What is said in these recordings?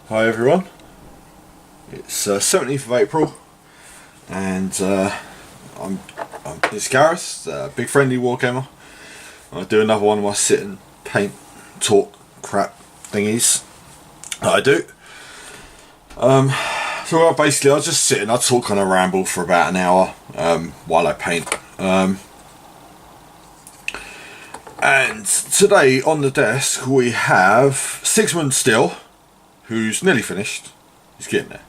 Hi everyone, it's 17th of April and it's Gareth, BigFriendlyWarGamer. I do another one of my sit and paint talk crap thingies that I do. So basically I just sit and I talk on a ramble for about an hour while I paint. And today on the desk we have Sigmund still, who's nearly finished. He's getting there.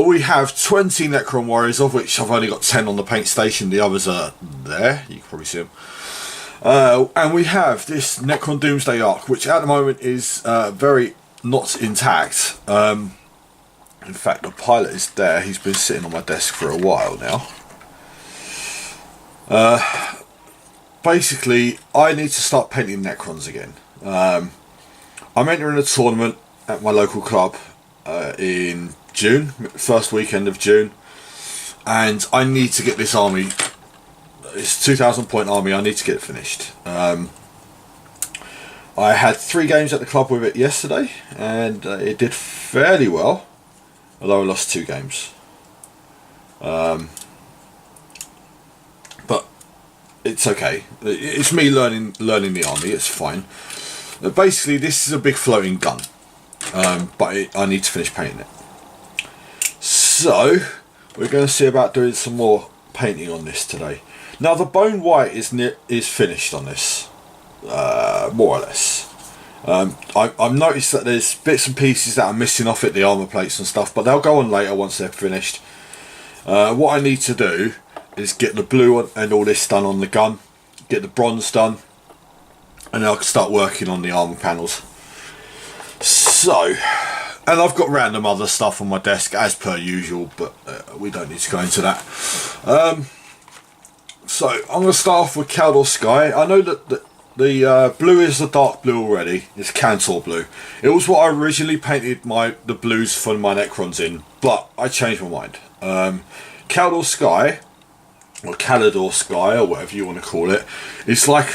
We have 20 Necron Warriors, of which I've only got 10 on the paint station. The others are there. You can probably see them. And we have this Necron Doomsday Arc, which at the moment is very not intact. In fact, the pilot is there. He's been sitting on my desk for a while now. Basically, I need to start painting Necrons again. I'm entering a tournament at my local club in June, first weekend of June, and I need to get this army. It's a 2,000 point army. I need to get it finished. I had 3 games at the club with it yesterday, and it did fairly well, although I lost 2 games. But it's okay. It's me learning the army. It's fine. Basically, this is a big floating gun, but I need to finish painting it. So we're going to see about doing some more painting on this today. Now the bone white is finished on this, more or less. I've noticed that there's bits and pieces that are missing off it, the armor plates and stuff, but they'll go on later once they're finished. What I need to do is get the blue and all this done on the gun, get the bronze done, and then I can start working on the armor panels. So, and I've got random other stuff on my desk as per usual, but we don't need to go into that. So I'm going to start off with Caldor Sky. I know that the blue is the dark blue already. It's Cantor blue. It was what I originally painted the blues for my Necrons in, but I changed my mind. Caldor Sky, or Calidor Sky, or whatever you want to call it, it's like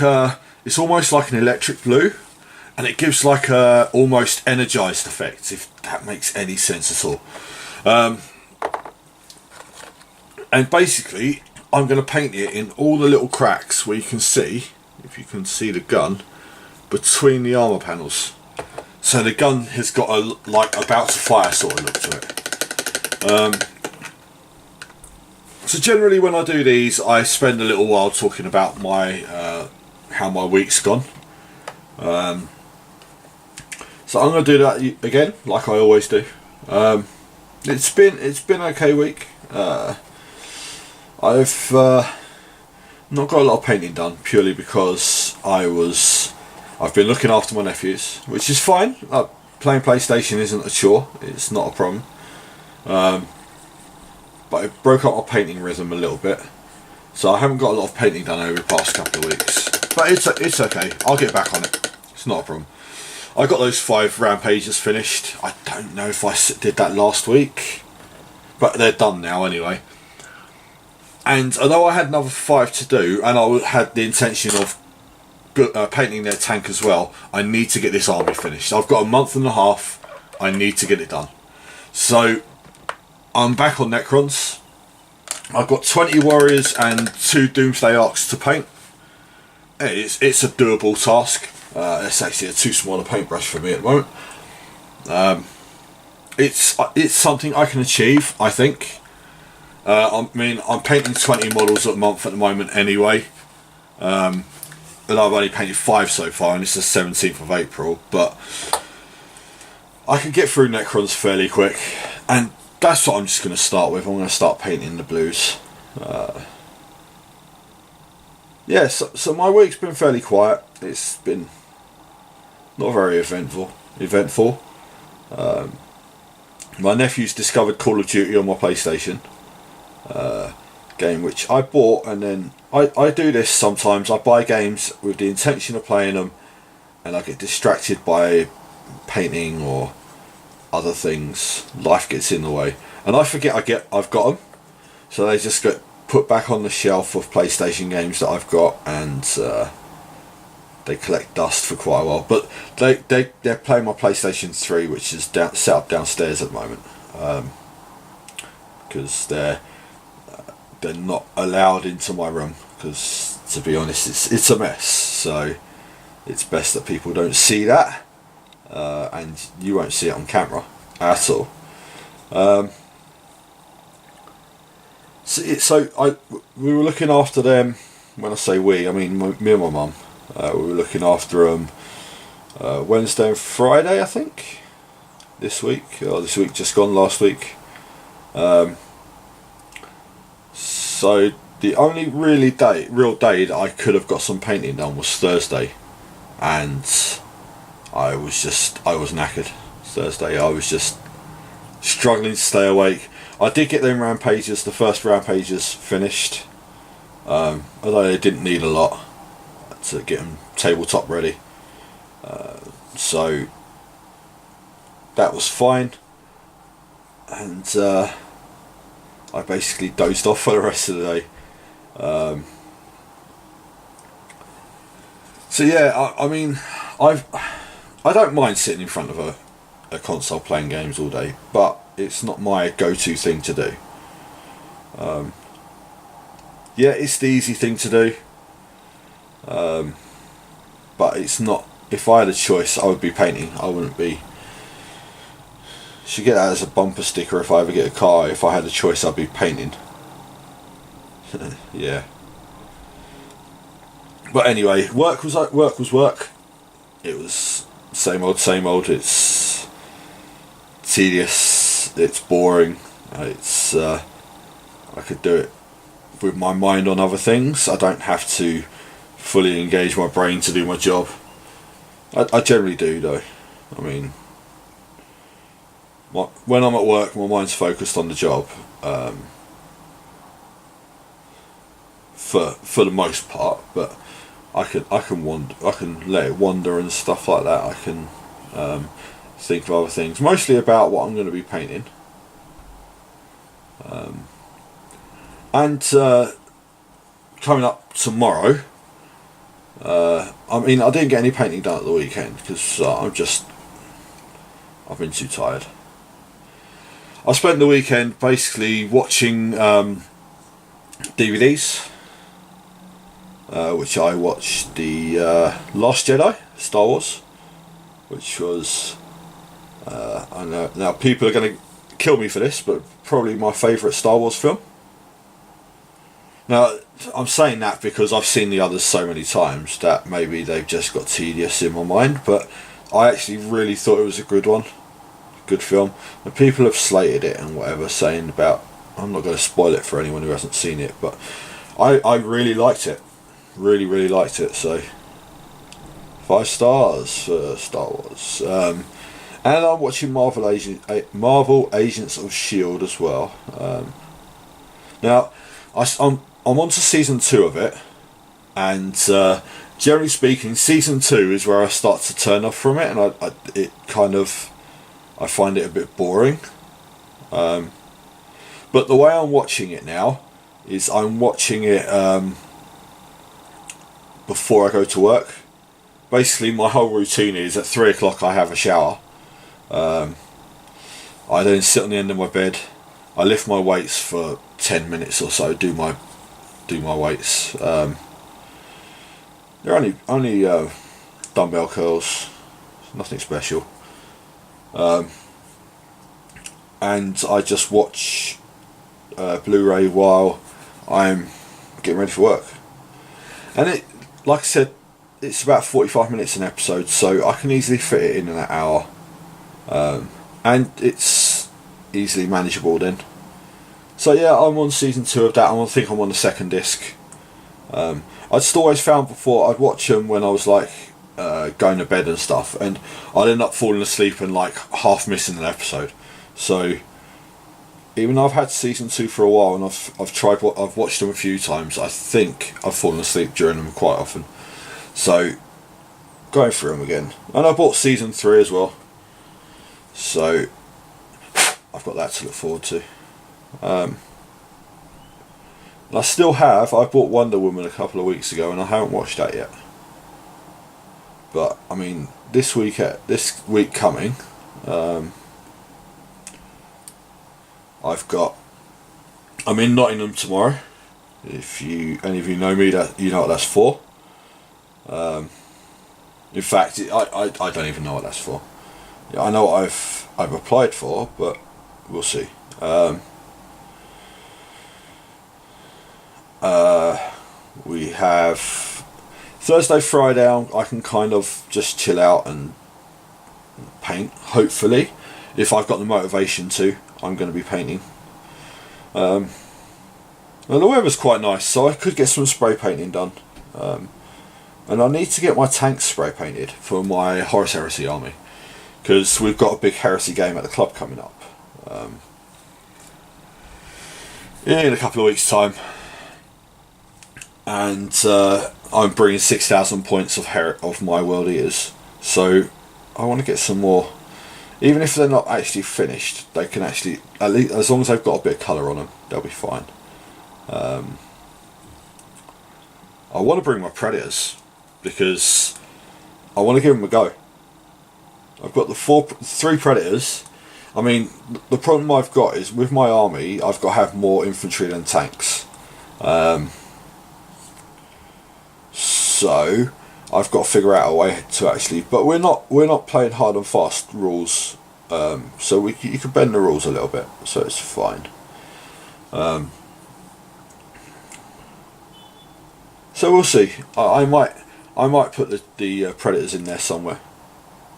it's almost like an electric blue, and it gives like a almost energized effect, if that makes any sense at all. And basically I'm going to paint it in all the little cracks where you can see, if you can see the gun, between the armor panels. So the gun has got a like about to fire sort of look to it. So generally when I do these, I spend a little while talking about my how my week's gone. So I'm going to do that again, like I always do. It's been an okay week. I've not got a lot of painting done purely because I've been looking after my nephews, which is fine. Playing PlayStation isn't a chore; it's not a problem. But it broke up my painting rhythm a little bit, so I haven't got a lot of painting done over the past couple of weeks. But it's okay. I'll get back on it. It's not a problem. I got those 5 rampages finished. I don't know if I did that last week, but they're done now anyway. And although I had another 5 to do, and I had the intention of painting their tank as well, I need to get this army finished. I've got a month and a half. I need to get it done. So I'm back on Necrons. I've got 20 warriors and 2 Doomsday Arcs to paint. It's a doable task. It's actually too small a paintbrush for me at the moment. It's something I can achieve, I think. I mean, I'm painting 20 models a month at the moment anyway. And I've only painted 5 so far, and it's the 17th of April. But I can get through Necrons fairly quick, and that's what I'm just going to start with. I'm going to start painting the blues. Yeah, so my week's been fairly quiet. It's been not very eventful. My nephew's discovered Call of Duty on my PlayStation game, which I bought, and then I do this sometimes. I buy games with the intention of playing them, and I get distracted by painting or other things. Life gets in the way, and I forget I've got them, so they just get put back on the shelf of PlayStation games that I've got, and they collect dust for quite a while. But they're playing my PlayStation 3, which is set up downstairs at the moment, because they're not allowed into my room, because to be honest it's a mess, so it's best that people don't see that, and you won't see it on camera at all. We were looking after them. When I say we, I mean me and my mum. We were looking after them Wednesday and Friday, I think, this week, or this week just gone, last week. So the only real day that I could have got some painting done was Thursday, and I was knackered. Thursday I was just struggling to stay awake. I did get them rampages, the first rampages finished, although they didn't need a lot to get them tabletop ready, so that was fine, and I basically dozed off for the rest of the day. So yeah, I mean, I don't mind sitting in front of a console playing games all day, but it's not my go-to thing to do. Yeah, it's the easy thing to do, but it's not. If I had a choice, I would be painting. I wouldn't be. Should get that as a bumper sticker if I ever get a car. If I had a choice, I'd be painting. Yeah. But anyway, work was work. It was same old, same old. It's tedious. It's boring. It's I could do it with my mind on other things. I don't have to fully engage my brain to do my job. I generally do though. I mean, when I'm at work, my mind's focused on the job, for the most part. But I can wander. I can let it wander and stuff like that. I can think of other things, mostly about what I'm going to be painting. And coming up tomorrow, I mean, I didn't get any painting done at the weekend because I've been too tired. I spent the weekend basically watching DVDs, which I watched the Last Jedi, Star Wars, which was, I know now people are going to kill me for this, but probably my favourite Star Wars film. Now, I'm saying that because I've seen the others so many times that maybe they've just got tedious in my mind, but I actually really thought it was a good one, good film. And people have slated it and whatever, saying about, I'm not going to spoil it for anyone who hasn't seen it, but I really liked it, really liked it. So 5 stars for Star Wars. And I'm watching Marvel Agents of S.H.I.E.L.D. as well. Now I'm on to season 2 of it, and generally speaking, season 2 is where I start to turn off from it, and I find it a bit boring. But the way I'm watching it now is I'm watching it before I go to work. Basically, my whole routine is at 3 o'clock I have a shower. I then sit on the end of my bed. I lift my weights for 10 minutes or so. Do my weights. They're only dumbbell curls. Nothing special. And I just watch Blu-ray while I'm getting ready for work. And it, like I said, it's about 45 minutes an episode, so I can easily fit it in an hour. And it's easily manageable then. So yeah, I'm on season 2 of that. I think I'm on the 2nd disc. I'd just always found before I'd watch them when I was like going to bed and stuff, and I'd end up falling asleep and like half missing an episode. So even though I've had season 2 for a while and I've watched them a few times, I think I've fallen asleep during them quite often. So going through them again, and I bought season 3 as well. So I've got that to look forward to. And I bought Wonder Woman a couple of weeks ago and I haven't watched that yet. But I mean, this week coming, I'm in Nottingham tomorrow. If any of you know me, that you know what that's for. In fact, I don't even know what that's for. Yeah, I know what I've applied for, but we'll see. We have Thursday, Friday. I can kind of just chill out and paint. Hopefully, if I've got the motivation to, I'm going to be painting. And the weather's quite nice, so I could get some spray painting done. And I need to get my tanks spray painted for my Horus Heresy army, because we've got a big Heresy game at the club coming up in a couple of weeks' time, and I'm bringing 6,000 points of my World Eaters, so I want to get some more. Even if they're not actually finished, they can actually, at least as long as they've got a bit of colour on them, they'll be fine. I want to bring my Predators, because I want to give them a go. I've got the 3 Predators. I mean, the problem I've got is with my army, I've got to have more infantry than tanks. So I've got to figure out a way to actually, but we're not playing hard and fast rules, so you can bend the rules a little bit, so it's fine. So we'll see. I might put the Predators in there somewhere.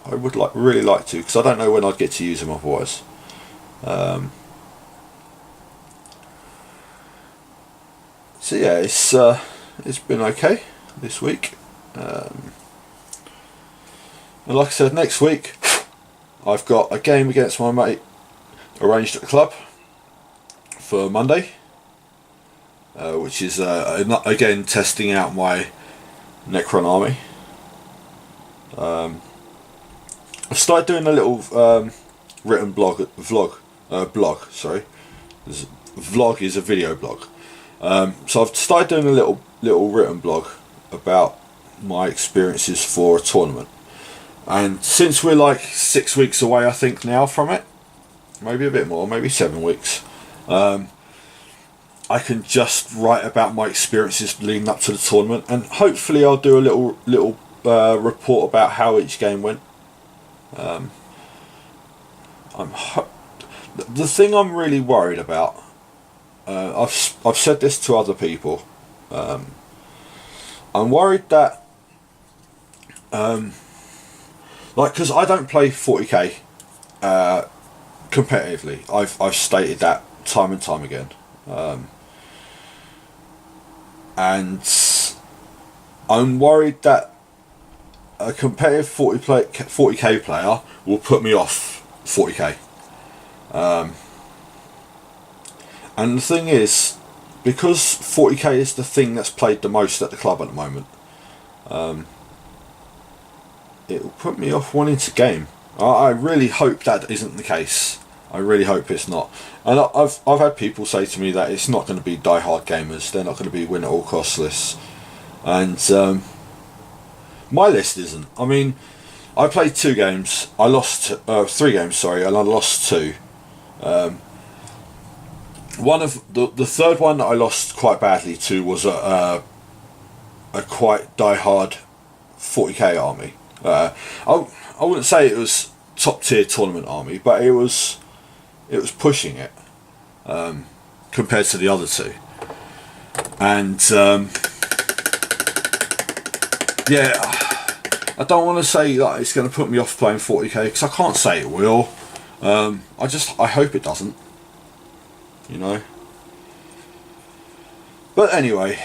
I would really like to, because I don't know when I'd get to use them otherwise. So yeah, it's been okay this week. And like I said, next week I've got a game against my mate arranged at the club for Monday, which is again testing out my Necron army. I've started doing a little written vlog. Sorry, vlog is a video blog. So I've started doing a little written blog about my experiences for a tournament, and since we're like 6 weeks away, I think now from it, maybe a bit more, maybe 7 weeks, I can just write about my experiences leading up to the tournament, and hopefully I'll do a little report about how each game went. The thing I'm really worried about, I've said this to other people, I'm worried that because I don't play 40k competitively. I've stated that time and time again, and I'm worried that a competitive 40k player will put me off 40k. And the thing is, because 40k is the thing that's played the most at the club at the moment, it will put me off wanting to game. I really hope that isn't the case. I really hope it's not. And I've had people say to me that it's not going to be die-hard gamers. They're not going to be win at all costs lists. And my list isn't. I mean, I played 2 games. I lost 3 games, sorry, and I lost 2. One of the third one that I lost quite badly to was a quite die-hard 40k army. I wouldn't say it was top tier tournament army, but it was pushing it compared to the other 2. And yeah, I don't want to say that it's going to put me off playing 40k, because I can't say it will. I hope it doesn't, you know. But anyway,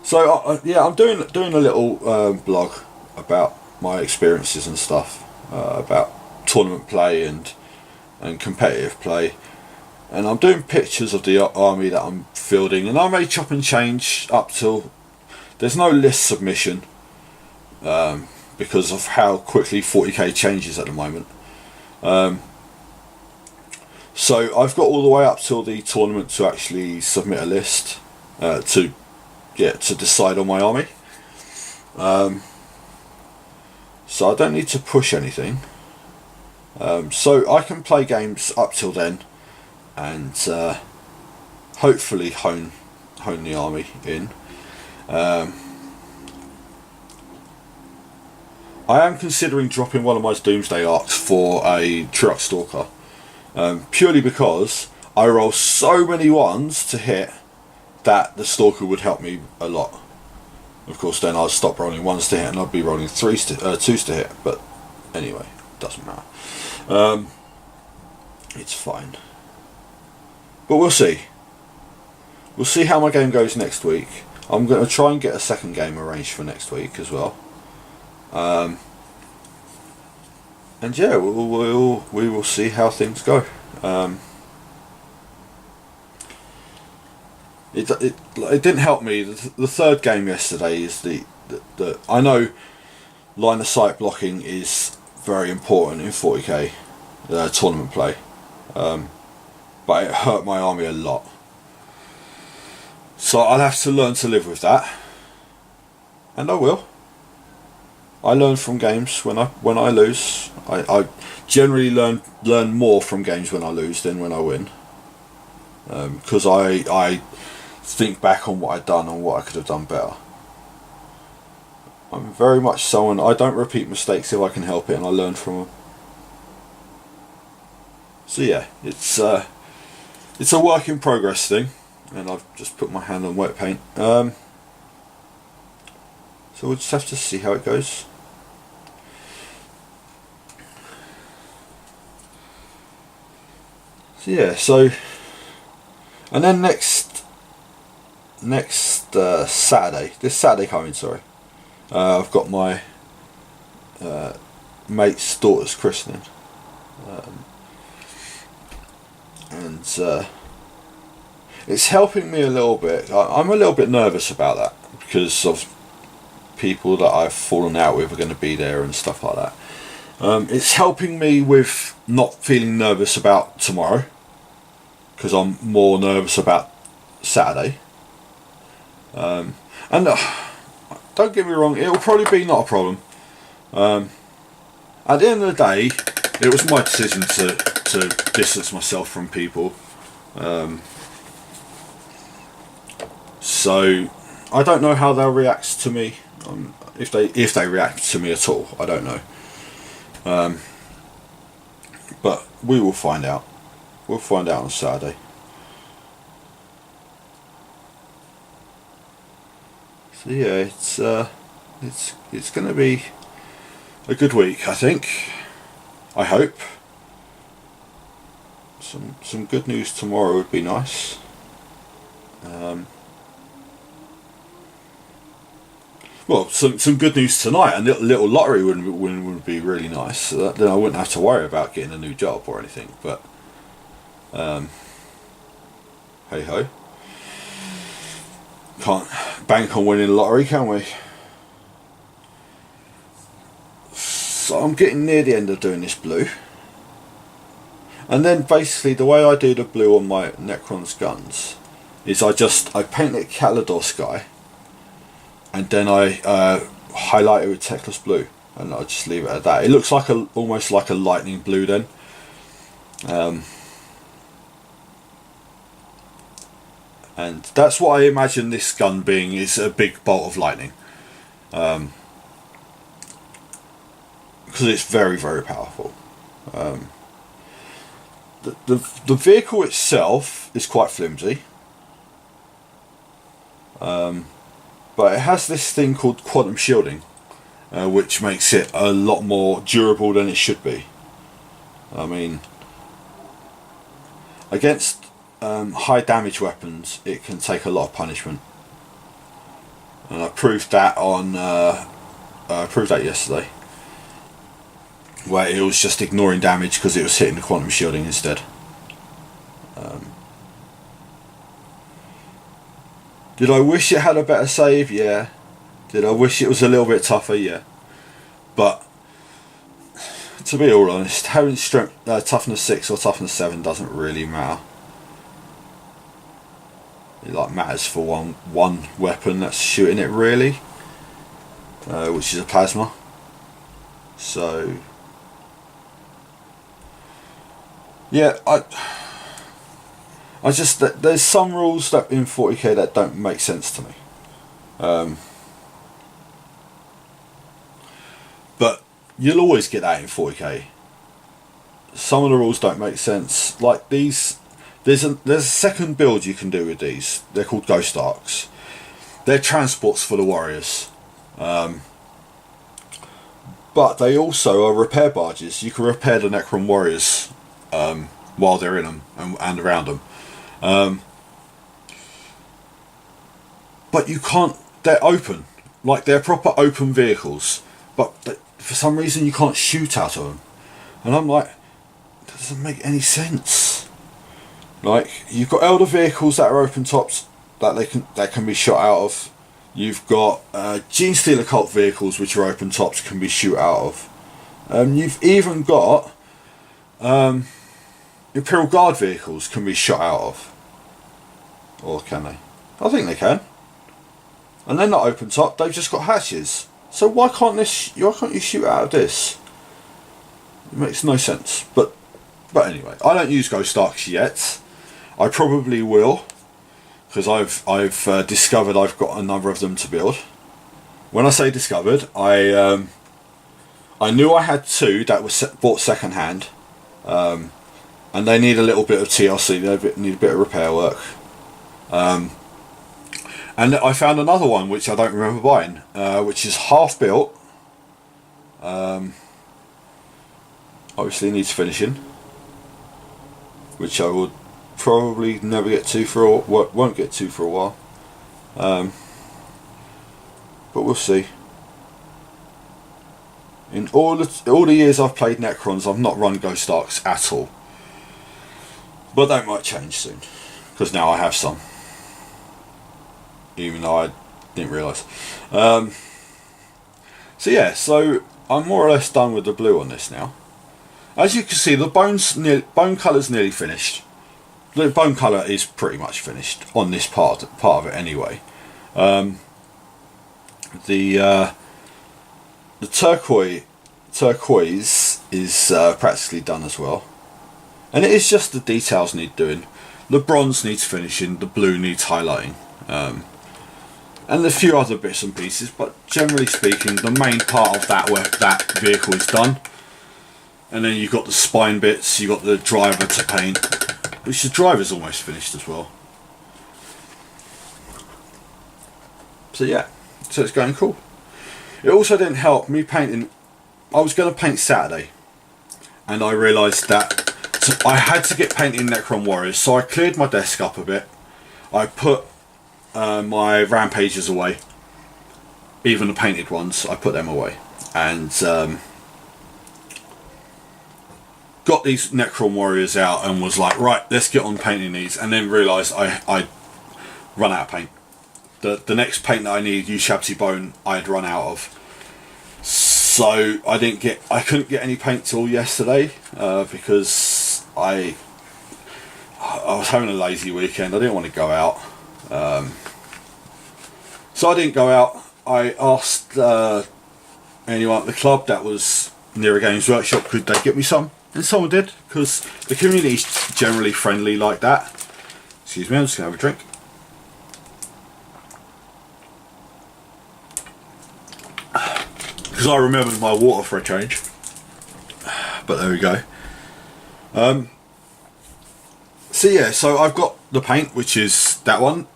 so yeah, I'm doing a little blog about my experiences and stuff, about tournament play and competitive play, and I'm doing pictures of the army that I'm fielding, and I may chop and change up till there's no list submission, because of how quickly 40k changes at the moment. So I've got all the way up till the tournament to actually submit a list to decide on my army. So I don't need to push anything. So I can play games up till then, and hopefully hone the army in. I am considering dropping one of my Doomsday arcs for a Truck Stalker, purely because I roll so many ones to hit that the Stalker would help me a lot. Of course, then I'd stop rolling ones to hit and I'd be rolling twos to hit. But anyway, doesn't matter. It's fine. But we'll see. We'll see how my game goes next week. I'm going to try and get a second game arranged for next week as well. And yeah, we will see how things go. It didn't help me. The third game yesterday is the I know line of sight blocking is very important in 40k tournament play, but it hurt my army a lot. So I'll have to learn to live with that, and I will. I learn from games when I lose. I generally learn more from games when I lose than when I win, because I think back on what I've done and what I could have done better. I'm very much someone, I don't repeat mistakes if I can help it, and I learn from them. So yeah, it's a work in progress thing, and I've just put my hand on wet paint. So we'll just have to see how it goes. So yeah, and then next Saturday, this Saturday coming, sorry, I've got my mate's daughter's christening, and it's helping me a little bit. I'm a little bit nervous about that because of people that I've fallen out with are going to be there and stuff like that. It's helping me with not feeling nervous about tomorrow, because I'm more nervous about Saturday. And don't get me wrong, it'll probably be not a problem. At the end of the day, it was my decision to distance myself from people. So I don't know how they'll react to me, if they react to me at all. I don't know. But we will find out. We'll find out on Saturday. So yeah, it's going to be a good week, I think. I hope. Some good news tomorrow would be nice. Well, some good news tonight, and a little lottery would be really nice. So then I wouldn't have to worry about getting a new job or anything. But hey ho, can't bank on winning the lottery, can we? So I'm getting near the end of doing this blue, and then basically the way I do the blue on my Necron's guns is I paint it Calidor Sky, and then I highlight it with Techless Blue, and I just leave it at that. It looks like almost like a lightning blue then. And that's what I imagine this gun being, is a big bolt of lightning. Because it's very, very powerful. The vehicle itself is quite flimsy. But it has this thing called quantum shielding, which makes it a lot more durable than it should be. I mean, against high damage weapons, it can take a lot of punishment, and I proved that yesterday, where it was just ignoring damage because it was hitting the quantum shielding instead. Did I wish it had a better save? Yeah. Did I wish it was a little bit tougher? Yeah. But to be all honest, having toughness 6 or toughness 7 doesn't really matter. It matters for one weapon that's shooting it, really. which is a plasma. So yeah, I just, there's some rules that in 40k that don't make sense to me. But you'll always get that in 40k. Some of the rules don't make sense. Like these, there's a second build you can do with these. They're called Ghost Arcs. They're transports for the warriors. But they also are repair barges. You can repair the Necron warriors while they're in them and around them. But you can't, they're open. Like they're proper open vehicles. But for some reason you can't shoot out of them. And I'm like, that doesn't make any sense. Like, you've got elder vehicles that are open tops that can be shot out of. You've got Gene Stealer cult vehicles which are open tops, can be shoot out of. You've even got Imperial Guard vehicles can be shot out of. Or can they? I think they can. And they're not open top, they've just got hatches. So why can't you shoot out of this? It makes no sense. But anyway, I don't use Ghost Arcs yet. I probably will, because I've discovered I've got a number of them to build. When I say discovered, I knew I had two that were bought second hand, and they need a little bit of TLC. They need a bit of repair work. And I found another one which I don't remember buying, which is half built. Obviously needs finishing, which I would probably never get to won't get to for a while. But we'll see. In all the years I've played Necrons, I've not run Ghost Arcs at all. But that might change soon, because now I have some. Even though I didn't realise. So yeah, so I'm more or less done with the blue on this now. As you can see, the bone colour's nearly finished. The bone colour is pretty much finished on this part of it anyway. The turquoise is practically done as well, and it is just the details need doing. The bronze needs finishing, the blue needs highlighting, and a few other bits and pieces. But generally speaking, the main part of that vehicle is done. And then you've got the spine bits, you've got the driver to paint, which the driver's almost finished as well. So yeah, so it's going cool. It also didn't help me painting. I was going to paint Saturday, and I realised that I had to get painting Necron Warriors, so I cleared my desk up a bit. I put my Rampages away, even the painted ones, I put them away, and got these Necron Warriors out and was like, right, let's get on painting these, and then realised I run out of paint. The next paint that I need, Ushabti Bone, I had run out of. So I couldn't get any paint till yesterday, because I was having a lazy weekend. I didn't want to go out. So I didn't go out. I asked anyone at the club that was near a Games Workshop, could they get me some? And someone did, because the community is generally friendly like that. Excuse me, I'm just going to have a drink. Because I remembered my water for a change. But there we go. So yeah, so I've got the paint, which is that one.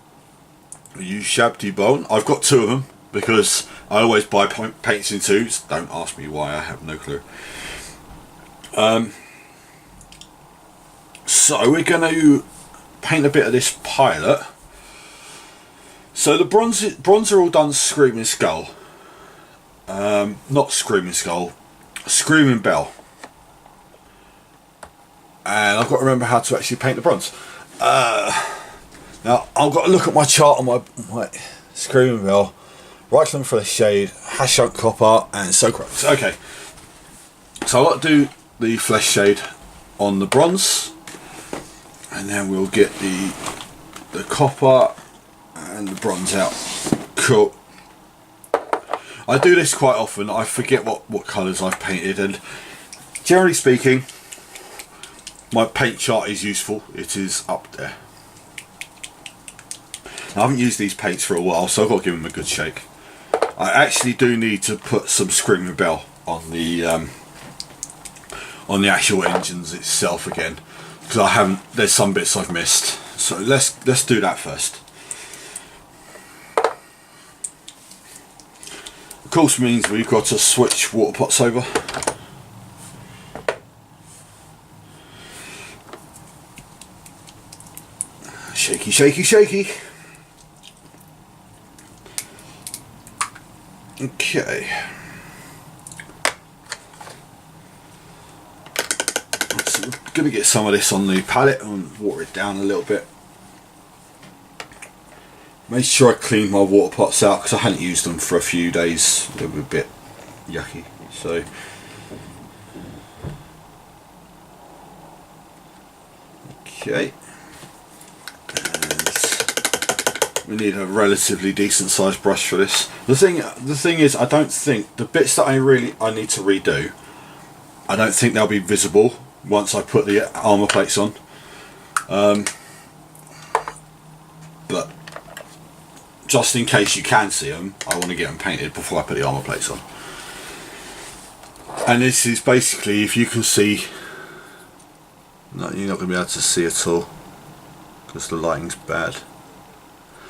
Ushabti Bone. I've got two of them, because I always buy paints in twos. Don't ask me why, I have no clue. So we're going to paint a bit of this pilot. So the bronze are all done Screaming Skull. Not Screaming Skull, Screaming Bell. And I've got to remember how to actually paint the bronze. Now I've got to look at my chart on my Screaming Bell. Right click for the shade, hash out copper, and so crux. Okay, so I've got to do the flesh shade on the bronze, and then we'll get the copper and the bronze out. Cool. I do this quite often. I forget what colours I've painted, and generally speaking, my paint chart is useful. It is up there. I haven't used these paints for a while, so I've got to give them a good shake. I actually do need to put some Screaming Bell on the actual engines itself again, because I haven't. There's some bits I've missed. So let's do that first. Of course, means we've got to switch water pots over. Shaky, shaky, shaky. Okay. So we're going to get some of this on the palette and water it down a little bit. Make sure I clean my water pots out because I hadn't used them for a few days. They were a bit yucky. So okay. We need a relatively decent sized brush for this. The thing is, I don't think the bits that I need to redo, I don't think they'll be visible once I put the armour plates on. But just in case you can see them, I want to get them painted before I put the armour plates on. And this is basically, if you can see, no, you're not going to be able to see at all because the lighting's bad.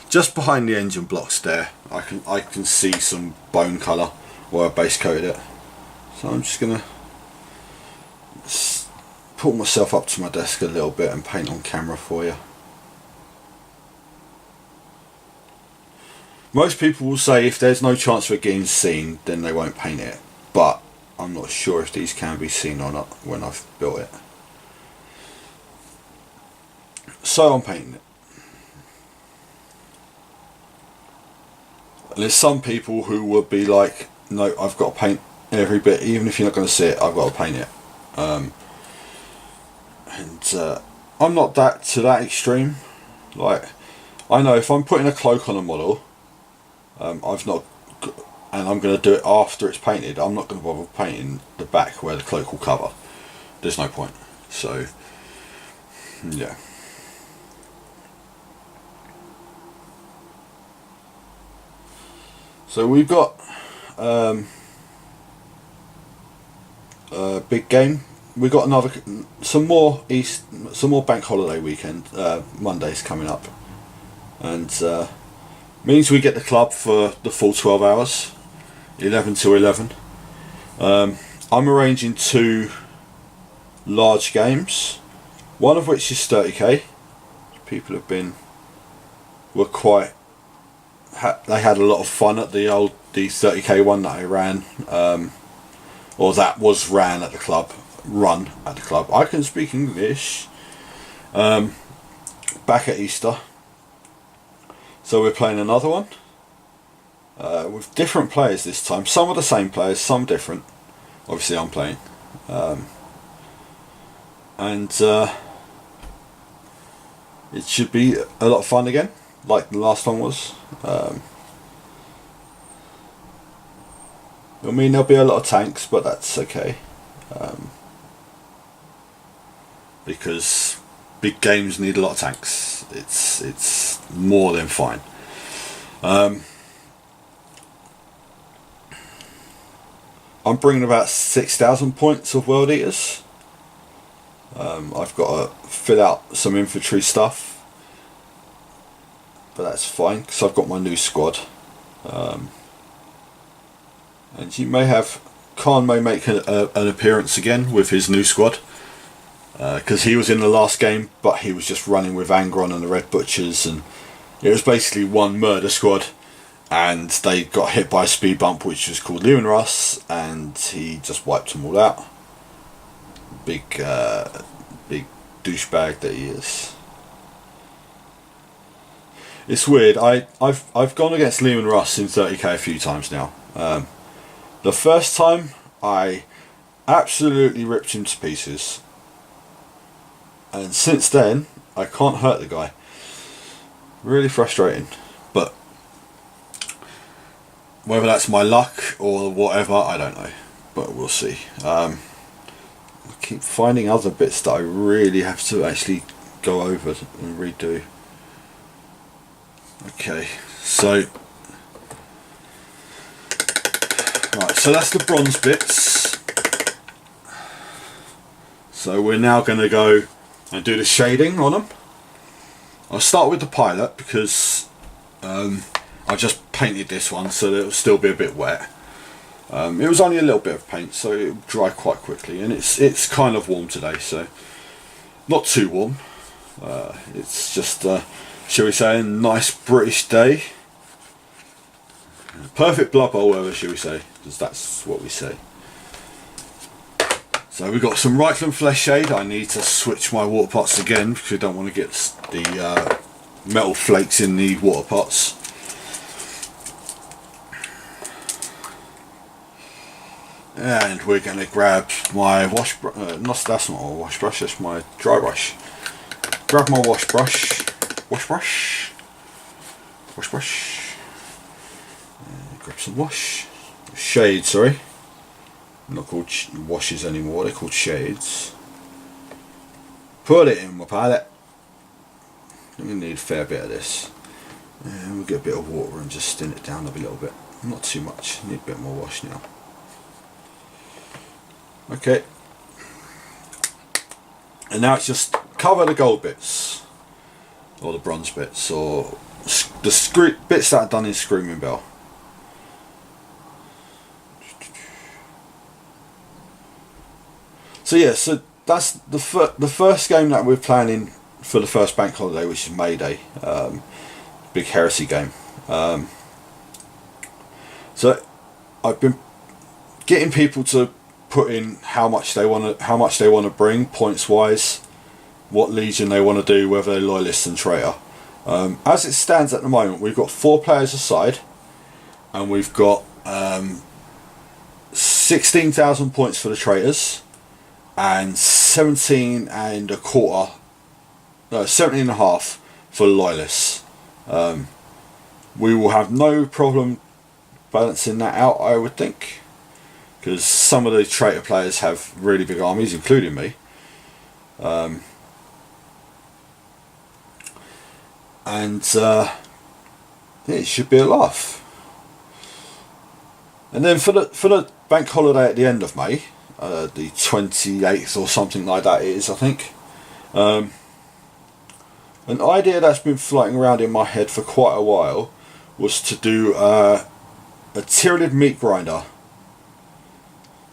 Just behind the engine blocks there, I can see some bone colour where I base coated it. So I'm just gonna pull myself up to my desk a little bit and paint on camera for you. Most people will say if there's no chance of it getting seen, then they won't paint it. But I'm not sure if these can be seen or not when I've built it. So I'm painting it. And there's some people who would be like, no, I've got to paint every bit, even if you're not going to see it, I've got to paint it. I'm not to that extreme. Like, I know if I'm putting a cloak on a model, and I'm going to do it after it's painted, I'm not going to bother painting the back where the cloak will cover. There's no point. So, yeah. So we've got big game. We got some more bank holiday weekend. Monday's coming up, and means we get the club for the full 12 hours, 11 to 11. I'm arranging 2 large games, one of which is 30k. People were quite. They had a lot of fun at the 30k one that I ran, or that was run at the club. I can speak English. Back at Easter, so we're playing another one with different players this time. Some are the same players, some different. Obviously, I'm playing, and it should be a lot of fun again, like the last one was. I mean, there'll be a lot of tanks, but that's okay, because big games need a lot of tanks. It's more than fine. I'm bringing about 6,000 points of World Eaters. I've got to fill out some infantry stuff, but that's fine because I've got my new squad. And you may have Khan may make an appearance again with his new squad, because he was in the last game, but he was just running with Angron and the Red Butchers, and it was basically one murder squad, and they got hit by a speed bump which was called Lewin Russ, and he just wiped them all out. Big douchebag that he is. It's weird. I've gone against Lehman Russ in 30k a few times now. The first time I absolutely ripped him to pieces, and since then I can't hurt the guy. Really frustrating. But Whether that's my luck or whatever, I don't know, but we'll see. I keep finding other bits that I really have to actually go over and redo. Okay, so right, so that's the bronze bits. So we're now going to go and do the shading on them. I'll start with the pilot because I just painted this one, so it'll still be a bit wet. It was only a little bit of paint, so it'll dry quite quickly, and it's kind of warm today, so not too warm. It's just, shall we say, a nice British day. Perfect Blood Bowl weather, shall we say, because that's what we say. So we've got some Reichland Flesh Shade. I need to switch my water pots again because we don't want to get the metal flakes in the water pots. And we're going to grab my wash brush, that's not a wash brush, that's my dry brush. Grab my wash brush, grab some shades, sorry. They're not called washes anymore, they're called shades. Put it in my palette. I'm going to need a fair bit of this. And we'll get a bit of water and just thin it down a little bit. Not too much, need a bit more wash now. Okay, and now it's just cover the gold bits, or the bronze bits, or the bits that are done in Screaming Bell. So yeah, so that's the first game that we're planning for the first bank holiday, which is May Day, big heresy game. So I've been getting people to put in how much they want to bring points wise, what legion they want to do, whether they're loyalist and traitor. As it stands at the moment, we've got 4 players aside, and we've got 16,000 points for the traitors and 17 and a half for loyalists. We will have no problem balancing that out, I would think, because some of the traitor players have really big armies, including me. Yeah, it should be a laugh. And then for the bank holiday at the end of May, the 28th or something like that it is, I think. An idea that's been floating around in my head for quite a while was to do a Tyranid meat grinder.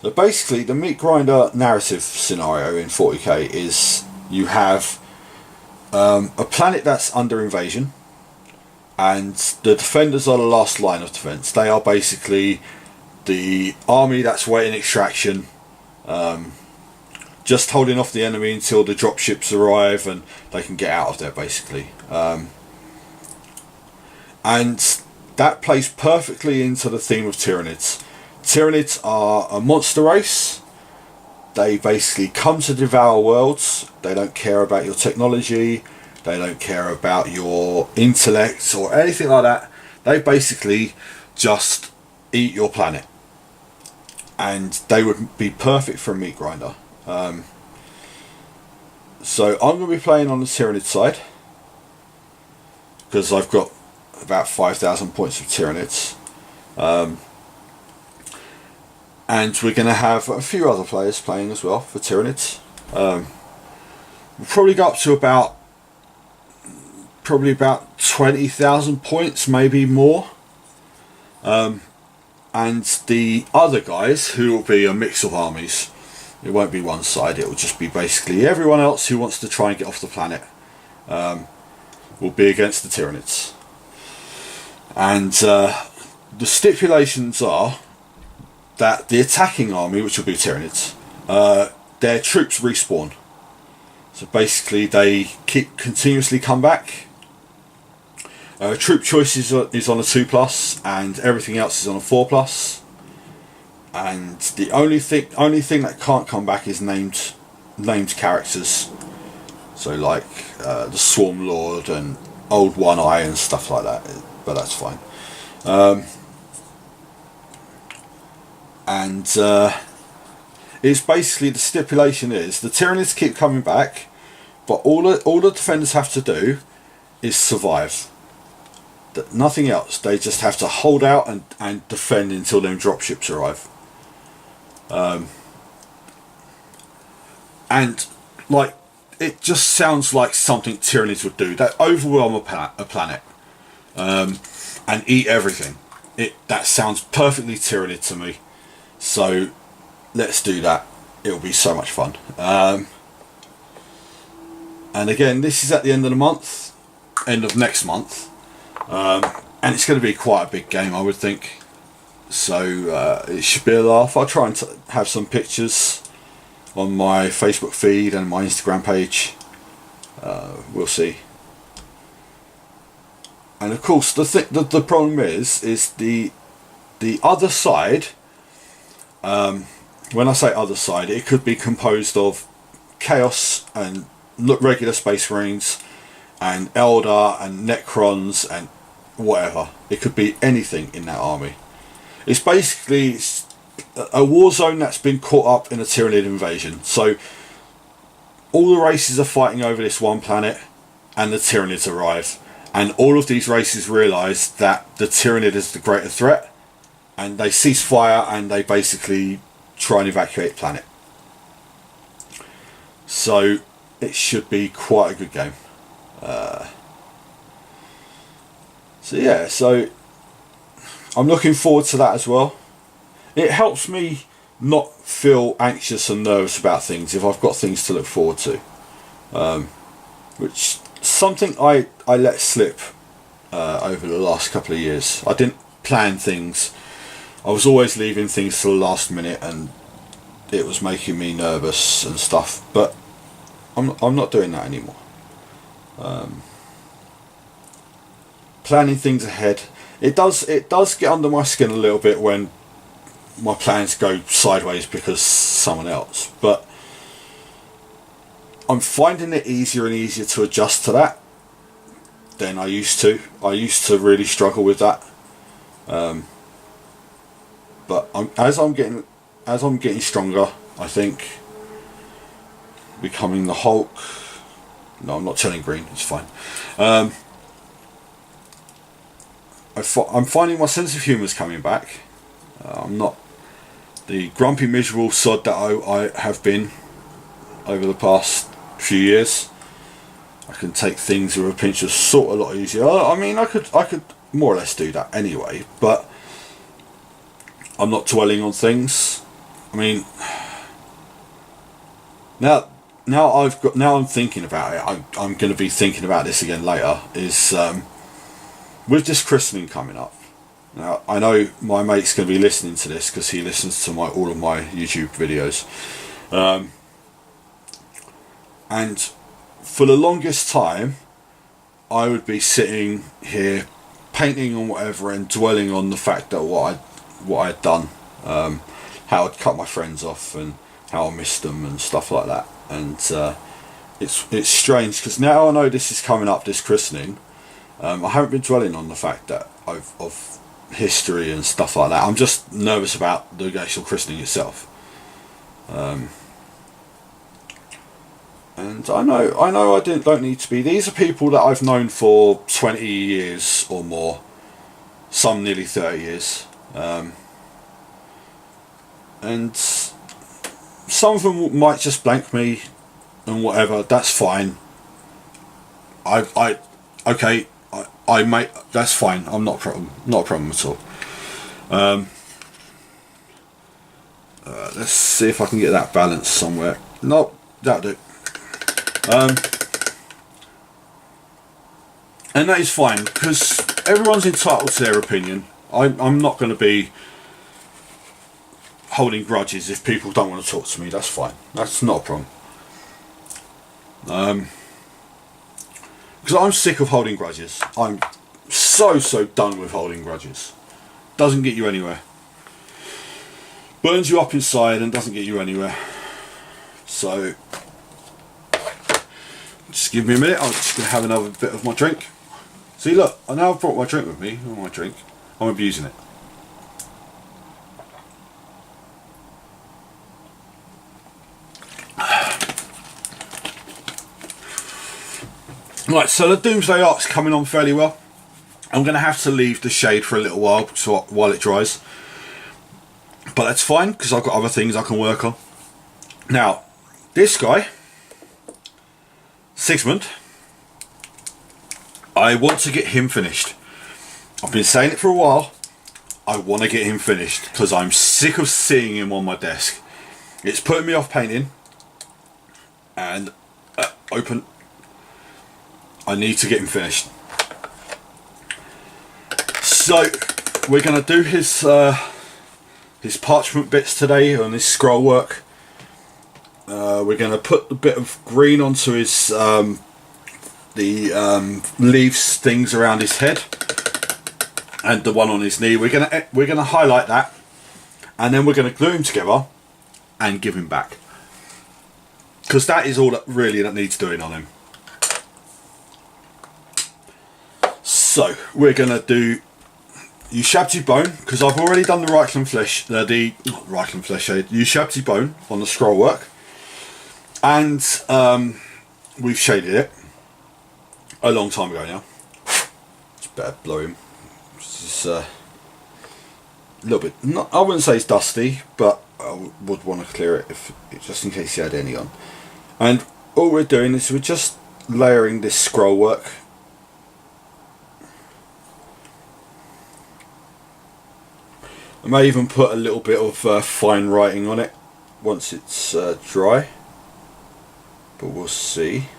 So basically, the meat grinder narrative scenario in 40k is you have a planet that's under invasion, and the defenders are the last line of defense. They are basically the army that's waiting extraction, just holding off the enemy until the dropships arrive and they can get out of there, basically. And that plays perfectly into the theme of Tyranids. Tyranids are a monster race. They basically come to devour worlds. They don't care about your technology. They don't care about your intellect or anything like that. They basically just eat your planet. And they would be perfect for a meat grinder. So I'm going to be playing on the Tyranid side, because I've got about 5,000 points of Tyranids. And we're going to have a few other players playing as well for Tyranids. We'll probably go up to about 20,000 points, maybe more. And the other guys, who will be a mix of armies, it won't be one side, it will just be basically everyone else who wants to try and get off the planet, will be against the Tyranids. And the stipulations are that the attacking army, which will be Tyranids, their troops respawn. So basically they continuously come back. Troop choice is on a 2+, and everything else is on a 4+. And the only thing that can't come back is named characters. So like the Swarm Lord and Old One Eye and stuff like that. But that's fine. and it's basically, the stipulation is the Tyranids keep coming back, but all the defenders have to do is survive. Nothing else. They just have to hold out and defend until them dropships arrive. And like, it just sounds like something Tyranids would do. That overwhelm a planet and eat everything. That sounds perfectly Tyranid to me. So let's do that. It'll be so much fun. And again, this is at the end of the month, end of next month, and it's going to be quite a big game, I would think. So it should be a laugh. I'll try and have some pictures on my Facebook feed and my Instagram page. We'll see. And of course, the problem is the other side. When I say other side, it could be composed of Chaos and regular Space Marines and Eldar and Necrons and whatever. It could be anything in that army. It's basically a war zone that's been caught up in a Tyranid invasion. So all the races are fighting over this one planet, and the Tyranids arrive, and all of these races realise that the Tyranid is the greater threat, and they cease fire and they basically try and evacuate the planet. So it should be quite a good game. So yeah, so I'm looking forward to that as well. It helps me not feel anxious and nervous about things if I've got things to look forward to, which something I let slip over the last couple of years. I didn't plan things. I was always leaving things to the last minute, and it was making me nervous and stuff. But I'm not doing that anymore. Planning things ahead. It does get under my skin a little bit when my plans go sideways because someone else, but I'm finding it easier and easier to adjust to that than I used to. I used to really struggle with that, but as I'm getting stronger, I think, becoming the Hulk. No, I'm not turning green. It's fine. I'm finding my sense of humour is coming back. I'm not the grumpy, miserable sod that I have been over the past few years. I can take things with a pinch of salt a lot easier. I mean, I could more or less do that anyway, but I'm not dwelling on things. I mean, now I'm thinking about it. I'm going to be thinking about this again later. Is with this christening coming up. Now, I know my mate's going to be listening to this because he listens to all of my YouTube videos. And for the longest time, I would be sitting here painting on whatever and dwelling on the fact that what I'd done, how I'd cut my friends off and how I missed them and stuff like that. And it's strange because now I know this is coming up, this christening. I haven't been dwelling on the fact that of history and stuff like that. I'm just nervous about the actual christening itself. And I know I don't need to be. These are people that I've known for 20 years or more, some nearly 30 years, and some of them might just blank me and whatever. That's fine. I might. That's fine. I'm not a problem. Not a problem at all. Let's see if I can get that balance somewhere. Nope, that'll do. And that is fine because everyone's entitled to their opinion. I'm not going to be holding grudges if people don't want to talk to me. That's fine. That's not a problem. Because I'm sick of holding grudges. I'm so done with holding grudges. Doesn't get you anywhere. Burns you up inside and doesn't get you anywhere. So just give me a minute. I'm just going to have another bit of my drink. See, look, I now I've brought my drink with me. Oh, my drink. I'm abusing it. Right, so the Doomsday Arc's coming on fairly well. I'm going to have to leave the shade for a little while while it dries. But that's fine, because I've got other things I can work on. Now, this guy, Sigmund, I want to get him finished. I've been saying it for a while. I want to get him finished, because I'm sick of seeing him on my desk. It's putting me off painting. And, open. I need to get him finished. So, we're going to do his parchment bits today on his scroll work. We're going to put a bit of green onto his leaves things around his head, and the one on his knee. We're gonna highlight that, and then we're going to glue him together and give him back, because that is all that really needs doing on him. So we're going to do Ushabti bone, because I've already done the Reichland flesh, Ushabti bone on the scroll work, and we've shaded it a long time ago now. It's better blow him. It's a little bit, I wouldn't say it's dusty, but I would want to clear it just in case you had any on. And all we're doing is we're just layering this scroll work. I may even put a little bit of fine writing on it once it's dry, but we'll see.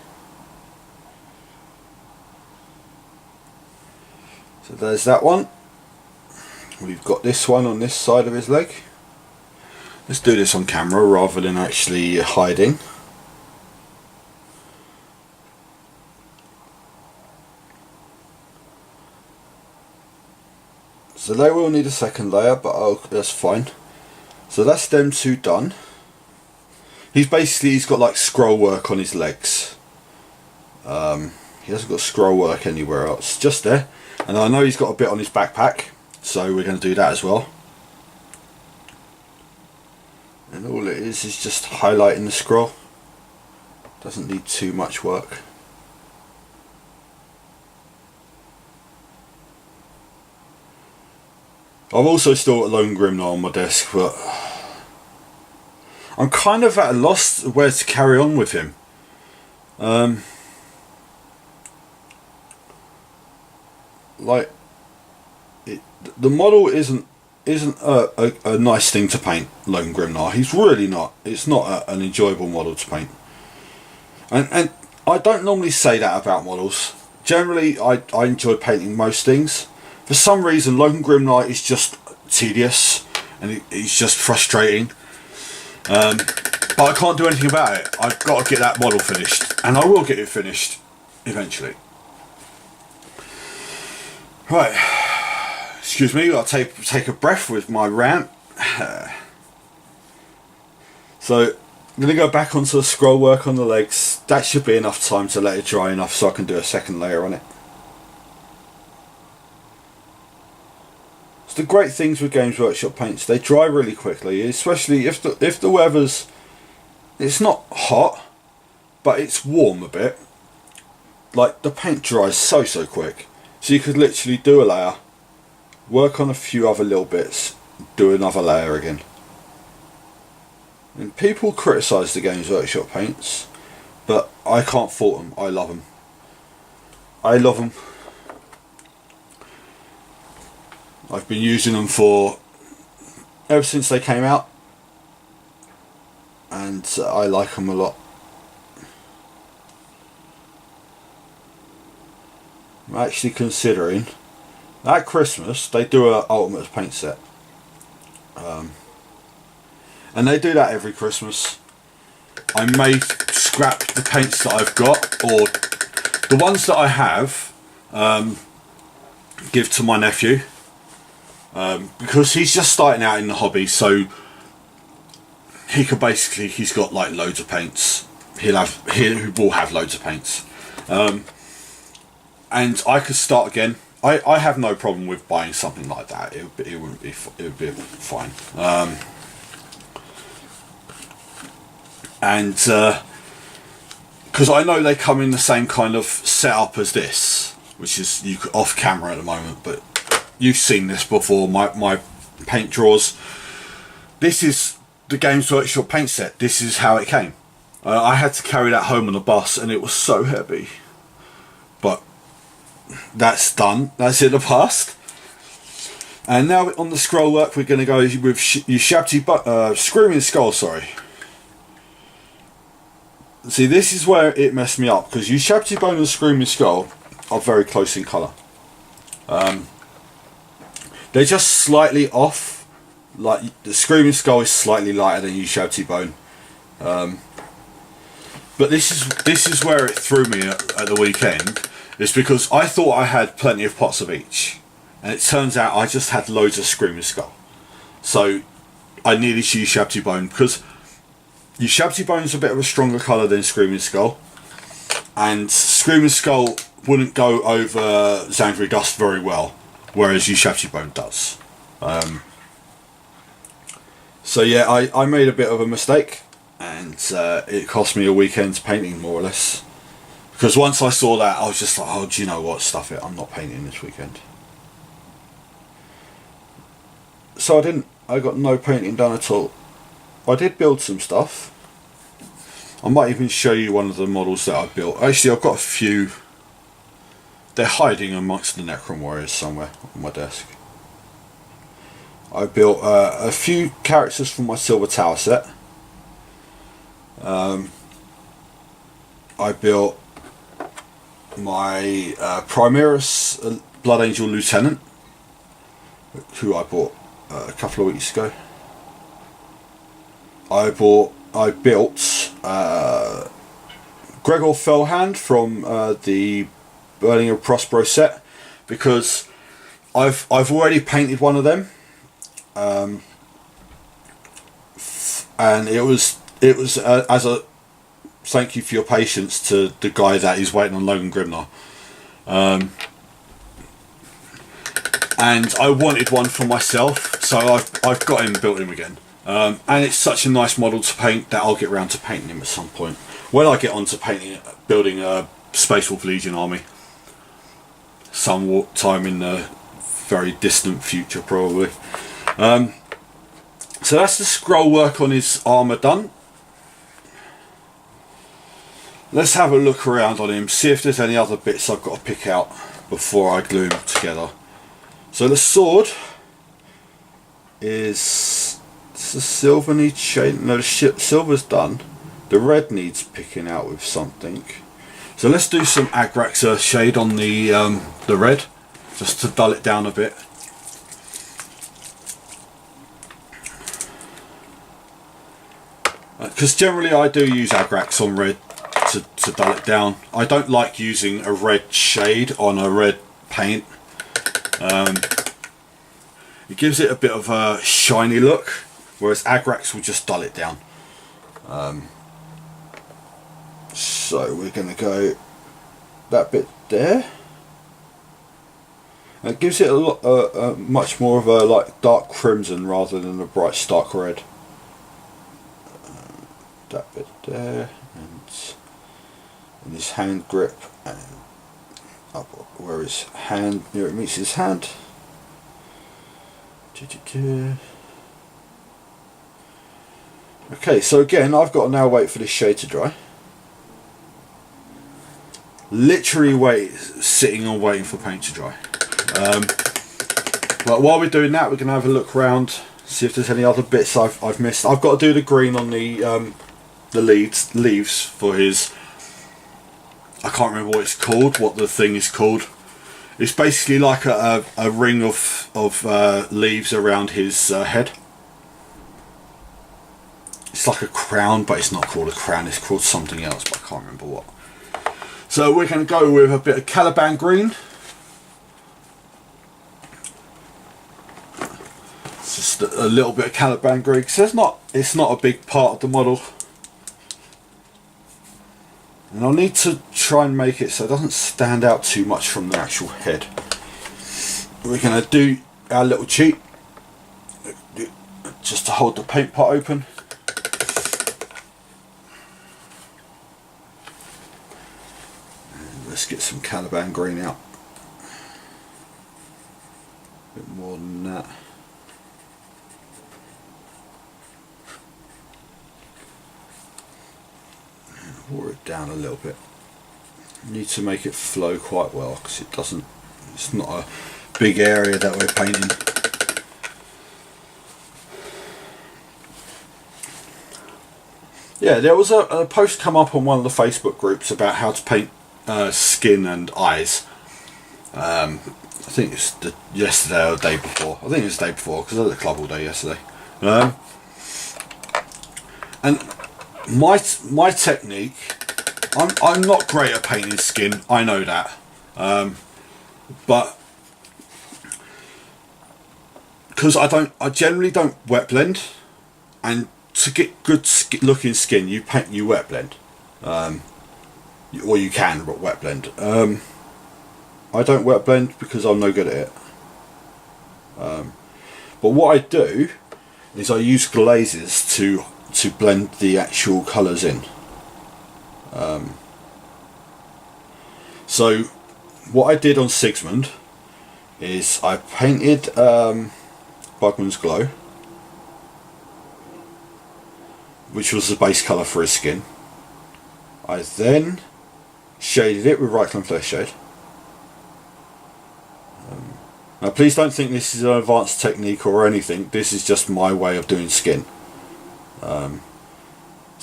So there's that one. We've got this one on this side of his leg. Let's do this on camera rather than actually hiding. So they will need a second layer, but that's fine. So that's them two done. He's got like scroll work on his legs. He hasn't got scroll work anywhere else, just there. And I know he's got a bit on his backpack, so we're going to do that as well. And all it is just highlighting the scroll. Doesn't need too much work. I've also still got Lone Grimnar on my desk, but I'm kind of at a loss where to carry on with him. The model isn't a nice thing to paint, Lone Grimnar. He's really not. It's not an enjoyable model to paint. And I don't normally say that about models. Generally, I enjoy painting most things. For some reason, Lone Grimnar is just tedious, and he's just frustrating. But I can't do anything about it. I've got to get that model finished, and I will get it finished eventually. Right, excuse me, I'll take a breath with my rant. So, I'm going to go back onto the scroll work on the legs. That should be enough time to let it dry enough so I can do a second layer on it. So the great things with Games Workshop paints, they dry really quickly, especially if the weather's, it's not hot, but it's warm a bit. Like, the paint dries so quick. So you could literally do a layer, work on a few other little bits, do another layer again. And people criticise the Games Workshop paints, but I can't fault them. I love them. I love them. I've been using them ever since they came out, and I like them a lot. I'm actually considering, at Christmas they do an Ultimate paint set, and they do that every Christmas. I may scrap the paints that I've got, or the ones that I have, give to my nephew, because he's just starting out in the hobby, so he's got like loads of paints. He will have loads of paints. And I could start again. I have no problem with buying something like that. It would be fine. because I know they come in the same kind of setup as this, which is off camera at the moment, but you've seen this before, my paint drawers. This is the Games Workshop paint set. This is how it came. I had to carry that home on the bus and it was so heavy. But that's done. That's in the past. And now on the scroll work, we're going to go with Screaming Skull, sorry. See, this is where it messed me up, because Ushabti Bone and Screaming Skull are very close in colour. They're just slightly off. Like, the Screaming Skull is slightly lighter than Ushabti Bone. But this is where it threw me at the weekend. It's because I thought I had plenty of pots of each, and it turns out I just had loads of Screaming Skull. So I needed to use Ushabti Bone, because Ushabti Bone is a bit of a stronger colour than Screaming Skull, and Screaming Skull wouldn't go over Zandri Dust very well, whereas Ushabti Bone does. So yeah, I made a bit of a mistake, and it cost me a weekend's painting, more or less. Because once I saw that, I was just like, oh, do you know what, stuff it, I'm not painting this weekend. So I got no painting done at all. I did build some stuff. I might even show you one of the models that I built. Actually, I've got a few. They're hiding amongst the Necron Warriors somewhere on my desk. I built a few characters from my Silver Tower set. I built my Primaris Blood Angel Lieutenant, who I bought a couple of weeks ago. I built Gregor Fellhand from the Burning of Prospero set, because I've already painted one of them, and it was as a thank you for your patience to the guy that is waiting on Logan Grimnar, and I wanted one for myself, so I've got him, built him again. And it's such a nice model to paint that I'll get around to painting him at some point, when I get on to building a Space Wolf Legion army some time in the very distant future, probably. So that's the scroll work on his armour done. Let's have a look around on him, see if there's any other bits I've got to pick out before I glue them together. So the sword is... the silver needs shading. No, the silver's done. The red needs picking out with something. So let's do some Agraxa shade on the red, just to dull it down a bit. Because generally I do use Agrax on red to dull it down. I don't like using a red shade on a red paint. It gives it a bit of a shiny look, whereas Agrax will just dull it down. So we're going to go that bit there. And it gives it a much more of a like dark crimson rather than a bright stark red. That bit there, and his hand grip, and up where his hand, near it meets his hand. Okay, so again, I've got to now wait for this shade to dry. Literally sitting and waiting for paint to dry. But while we're doing that, we're going to have a look around, see if there's any other bits I've missed. I've got to do the green on the leaves for his... I can't remember what it's called, what the thing is called. It's basically like a ring of leaves around his head. It's like a crown, but it's not called a crown, it's called something else, but I can't remember what. So we're going to go with a bit of Caliban green. Just a little bit of Caliban green, because it's not a big part of the model. And I'll need to try and make it so it doesn't stand out too much from the actual head. We're going to do our little cheat, just to hold the paint pot open. Let's get some Caliban green out. A bit more than that. Water it down a little bit. Need to make it flow quite well because it doesn't. It's not a big area that we're painting. Yeah, there was a post come up on one of the Facebook groups about how to paint skin and eyes. I think it's yesterday or the day before. I think it was the day before because I was at the club all day yesterday. And my technique, I'm not great at painting skin. I know that, but because I generally don't wet blend, and to get good looking skin, you wet blend, or you can wet blend. I don't wet blend because I'm no good at it. But what I do is I use glazes to blend the actual colours in. So what I did on Sigismund is I painted Bugman's Glow, which was the base colour for his skin. I then shaded it with Reichland Flesh Shade. Now please don't think this is an advanced technique or anything, this is just my way of doing skin. So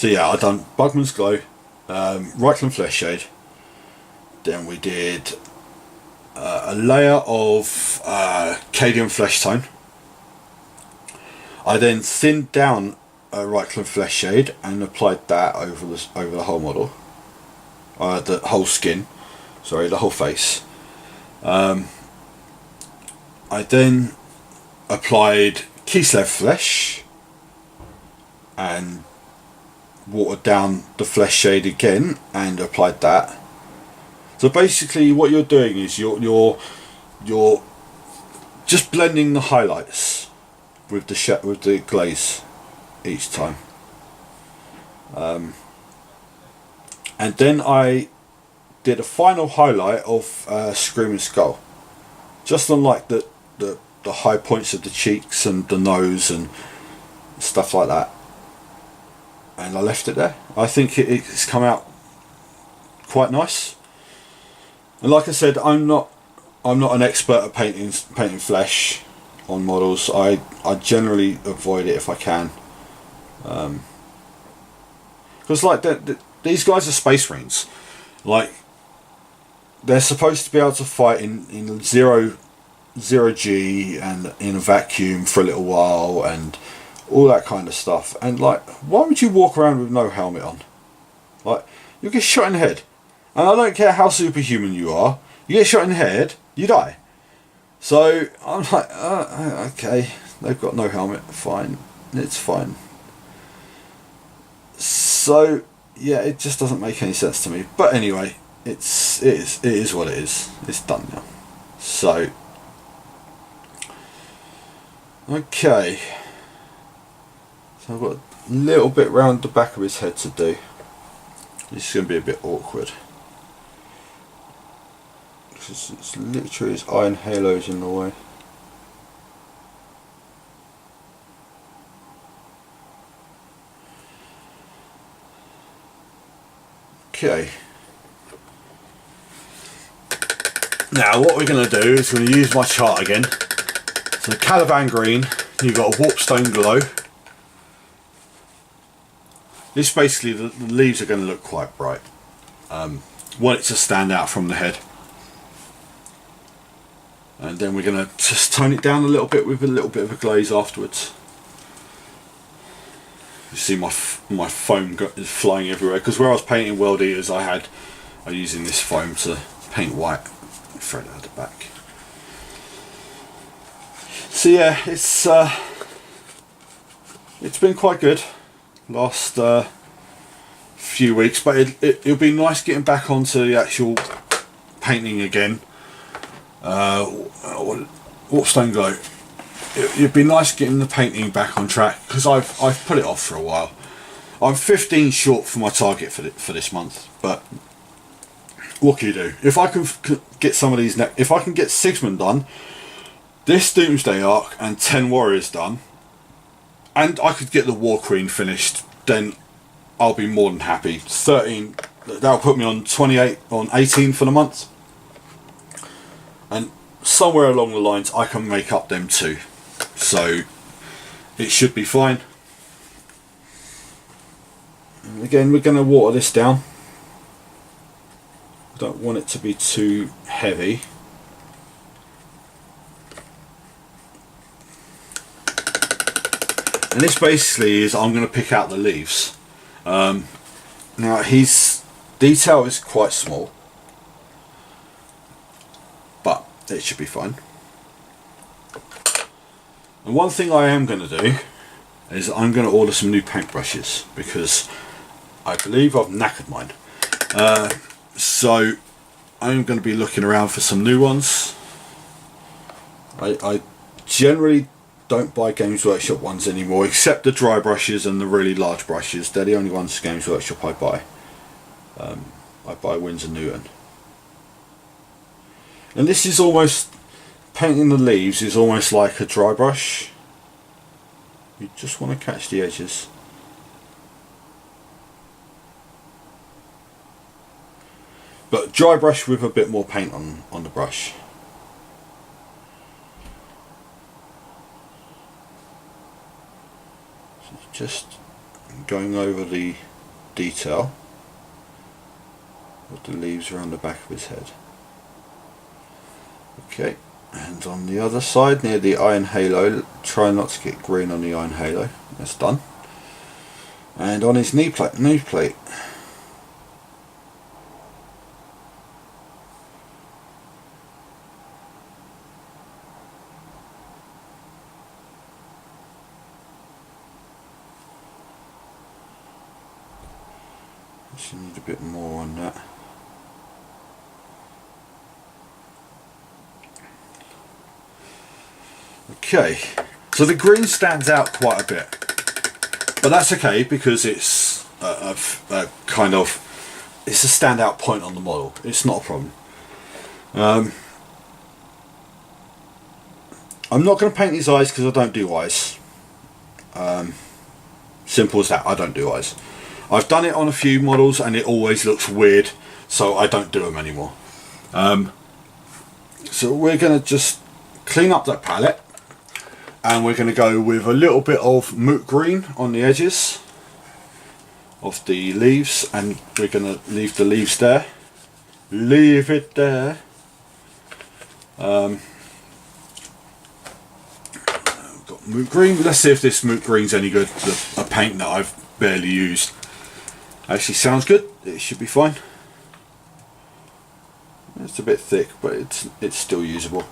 yeah, I've done Bugman's Glow, Reichland Flesh Shade, then we did a layer of Cadian Flesh Tone. I then thinned down a Reichland Flesh Shade and applied that over the whole model, the whole skin, sorry, the whole face. I then applied Kislev Flesh and watered down the flesh shade again and applied that. So basically what you're doing is you're just blending the highlights with the glaze each time. And then I did a final highlight of Screaming Skull, just on like the high points of the cheeks and the nose and stuff like that, and I left it there. I think it's come out quite nice. And like I said, I'm not an expert at painting flesh on models. I generally avoid it if I can, because like these guys are space marines. Like, they're supposed to be able to fight in zero G and in a vacuum for a little while and all that kind of stuff. And like, why would you walk around with no helmet on? Like, you get shot in the head, and I don't care how superhuman you are, you get shot in the head, you die. So I'm like, okay, they've got no helmet, fine, it's fine. So yeah, it just doesn't make any sense to me. But anyway, it is what it is. It's done now. So okay, so I've got a little bit round the back of his head to do. This is going to be a bit awkward because it's literally his iron halos in the way. Okay. Now what we're going to do is we're going to use my chart again. So Caliban Green, you've got a Warpstone Glow. This basically, the leaves are going to look quite bright. Want it to stand out from the head. And then we're going to just tone it down a little bit with a little bit of a glaze afterwards. You see my foam is flying everywhere, because where I was painting World Eaters I'm using this foam to paint white. Throw it at the back. So yeah, it's been quite good last few weeks, but it'll be nice getting back onto the actual painting again. Warpstone Glow. It'd be nice getting the painting back on track, because I've put it off for a while. I'm 15 short for my target for this month, but what can you do? If I can get some of these, if I can get Sigmund done, this Doomsday Arc and 10 Warriors done, and I could get the War Queen finished, then I'll be more than happy. 13, that'll put me on 28, on 18 for the month. And somewhere along the lines I can make up them too. So it should be fine. And again, we're going to water this down. Don't want it to be too heavy. And this basically is, I'm going to pick out the leaves. Now his detail is quite small, but it should be fine. And one thing I am going to do is I'm going to order some new paintbrushes, because I believe I've knackered mine. So I'm going to be looking around for some new ones. I generally don't buy Games Workshop ones anymore, except the dry brushes and the really large brushes. They're the only ones Games Workshop I buy. I buy Winsor Newton. And this is almost, painting the leaves is almost like a dry brush. You just want to catch the edges. But dry brush with a bit more paint on the brush. So just going over the detail of the leaves around the back of his head. Okay, and on the other side near the iron halo, try not to get green on the iron halo. That's done. And on his knee plate. Just need a bit more on that. Okay, so the green stands out quite a bit, but that's okay because it's a kind of, it's a standout point on the model. It's not a problem. I'm not going to paint his eyes because I don't do eyes. Simple as that. I don't do eyes. I've done it on a few models and it always looks weird, so I don't do them anymore. So we're going to just clean up that palette, and we're going to go with a little bit of moot green on the edges of the leaves, and we're going to leave the leaves there. Leave it there. We've got moot green. Let's see if this moot green's any good. A paint that I've barely used. Actually sounds good. It should be fine. It's a bit thick, but it's still usable.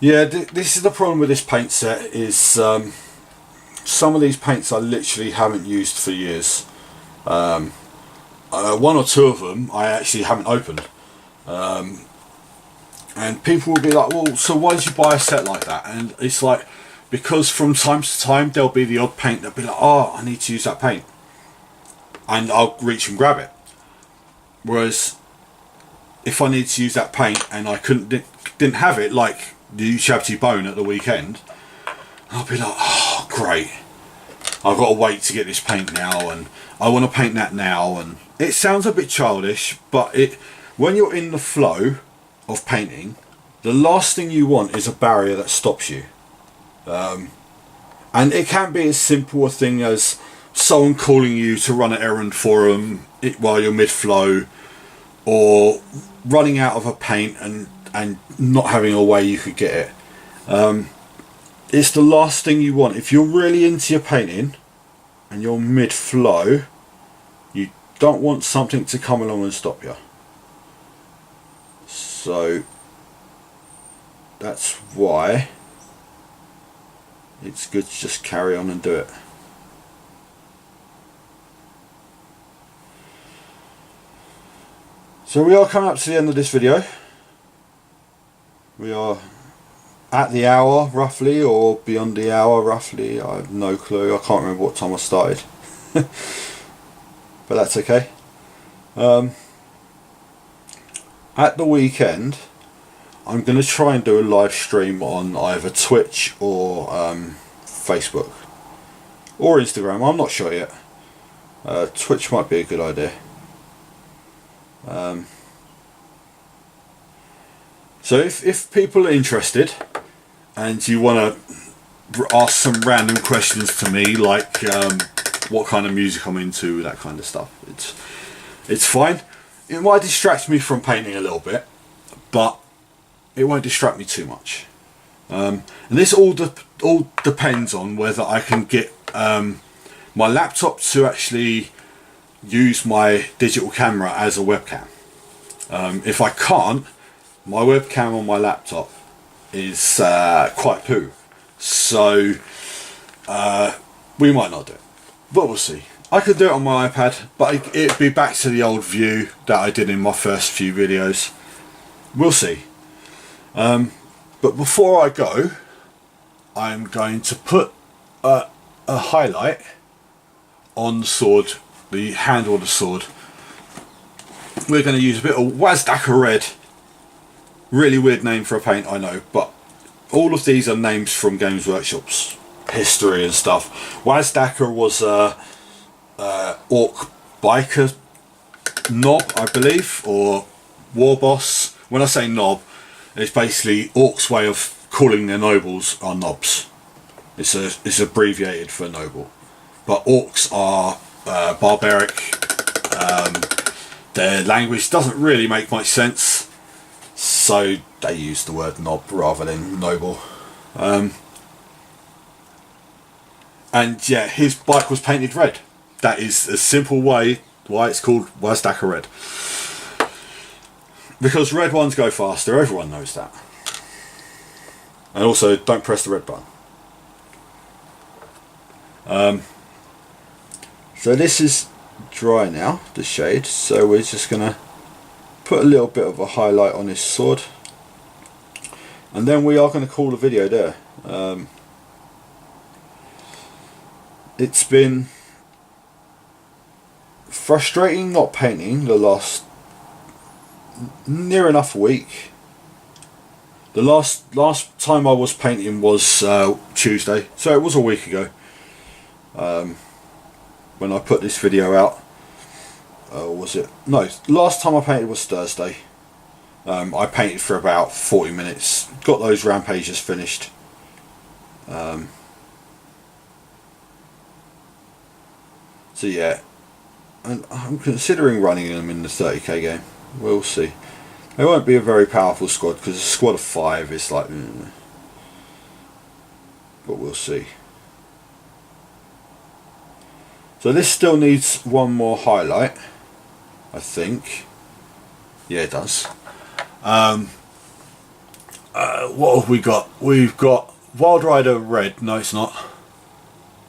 Yeah, this is the problem with this paint set, is some of these paints I literally haven't used for years. One or two of them I actually haven't opened. And people will be like, well, so why did you buy a set like that? And it's like, because from time to time there'll be the odd paint that'll be like, oh, I need to use that paint. And I'll reach and grab it. Whereas if I need to use that paint and I didn't have it, like the Shabty Bone at the weekend, I'll be like, oh great, I've got to wait to get this paint now, and I want to paint that now. And it sounds a bit childish, but when you're in the flow of painting, the last thing you want is a barrier that stops you. And it can be as simple a thing as someone calling you to run an errand for them while you're mid-flow, or running out of a paint and not having a way you could get it. It's the last thing you want. If you're really into your painting and you're mid-flow, you don't want something to come along and stop you. So that's why it's good to just carry on and do it. So we are coming up to the end of this video. We are at the hour roughly, or beyond the hour roughly. I have no clue. I can't remember what time I started. But that's okay. at the weekend I'm going to try and do a live stream on either Twitch or Facebook or Instagram. I'm not sure yet. Twitch might be a good idea. So if people are interested and you want to ask some random questions to me, like what kind of music I'm into, that kind of stuff, it's fine. It might distract me from painting a little bit, but it won't distract me too much. And this all depends on whether I can get my laptop to actually use my digital camera as a webcam. If I can't, my webcam on my laptop is quite poo, so we might not do it, but we'll see. I could do it on my iPad, but it'd be back to the old view that I did in my first few videos. We'll see. But before I go, I'm going to put a highlight on the sword, the handle of the sword. We're going to use a bit of Wazdaka Red. Really weird name for a paint, I know, but all of these are names from Games Workshop's history and stuff. Wazdaka was a orc biker knob, I believe, or war boss. When I say knob, it's basically orcs' way of calling their nobles are knobs. It's abbreviated for noble. But orcs are barbaric. Their language doesn't really make much sense, so they use the word knob rather than noble. And yeah, his bike was painted red. That is a simple way why it's called Wazdaka Red. Because red ones go faster, everyone knows that. And also, don't press the red button. So this is dry now, the shade, so we're just going to put a little bit of a highlight on his sword. And then we are going to call the video there. It's been frustrating not painting the last near enough a week. The last time I was painting was Tuesday, so it was a week ago when I put this video out. Was it? No, last time I painted was Thursday. I painted for about 40 minutes, got those rampages finished. So yeah, and I'm considering running them in the 30k game. We'll see. It won't be a very powerful squad because a squad of 5 is like, but we'll see. So this still needs one more highlight, I think. Yeah, it does. What have we got? We've got Wild Rider Red. No, it's not.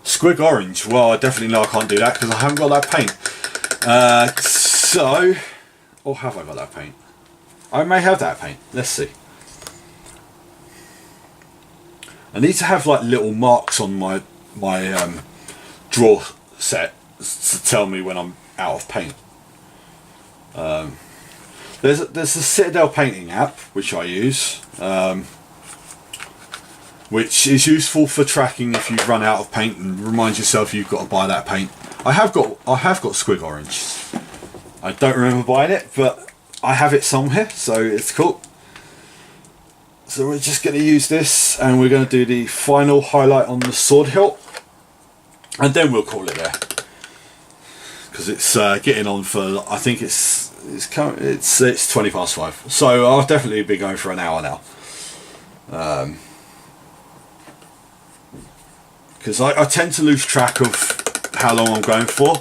Squig Orange. Well, I definitely know I can't do that because I haven't got that paint. Or have I got that paint? I may have that paint. Let's see. I need to have like little marks on my draw set to tell me when I'm out of paint. There's a Citadel painting app which I use, which is useful for tracking if you've run out of paint and remind yourself you've got to buy that paint. I have got Squig Orange. I don't remember buying it, but I have it somewhere, so it's cool. So we're just going to use this, and we're going to do the final highlight on the sword hilt, and then we'll call it there. Because it's getting on for, I think it's 20 past 5, so I'll definitely be going for an hour now. Because I tend to lose track of how long I'm going for.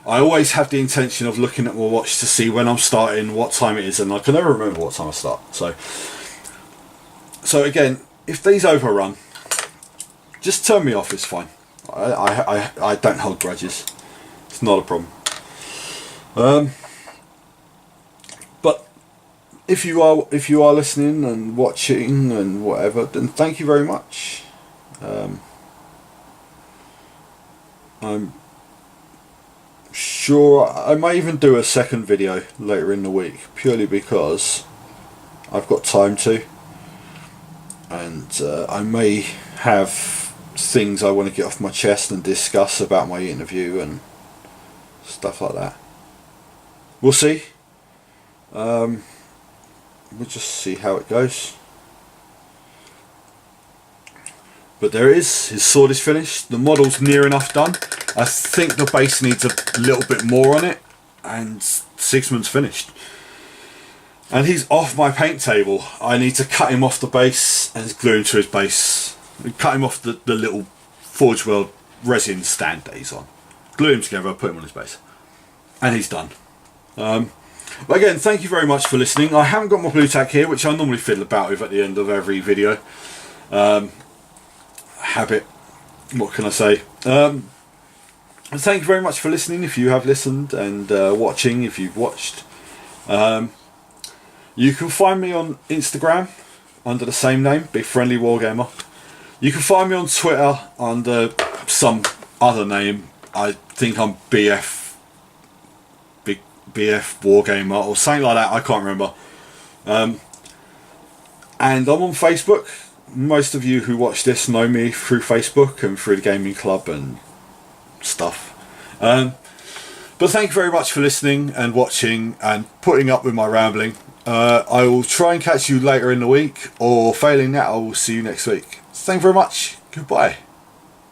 I always have the intention of looking at my watch to see when I'm starting, what time it is, and I can never remember what time I start. So again, if these overrun, just turn me off, it's fine. I don't hold grudges. It's not a problem. But if you are listening and watching and whatever, then thank you very much. I'm sure. I may even do a second video later in the week, purely because I've got time to, and I may have things I want to get off my chest and discuss about my interview and stuff like that. We'll see. We'll just see how it goes. But there it is, his sword is finished, the model's near enough done. I think the base needs a little bit more on it, and Sigismund's finished. And he's off my paint table. I need to cut him off the base and glue him to his base. Cut him off the little Forge World resin stand that he's on. Glue him together, put him on his base. And he's done. But again, thank you very much for listening. I haven't got my blue tack here, which I normally fiddle about with at the end of every video. Habit, what can I say? Thank you very much for listening if you have listened, and watching if you've watched. You can find me on Instagram under the same name, BigFriendlyWarGamer. You can find me on Twitter under some other name. I think I'm BF Wargamer or something like that. I can't remember. And I'm on Facebook. Most of you who watch this know me through Facebook and through the gaming club and stuff. But thank you very much for listening and watching and putting up with my rambling. I will try and catch you later in the week, or failing that I will see you next week. Thank you very much. Goodbye.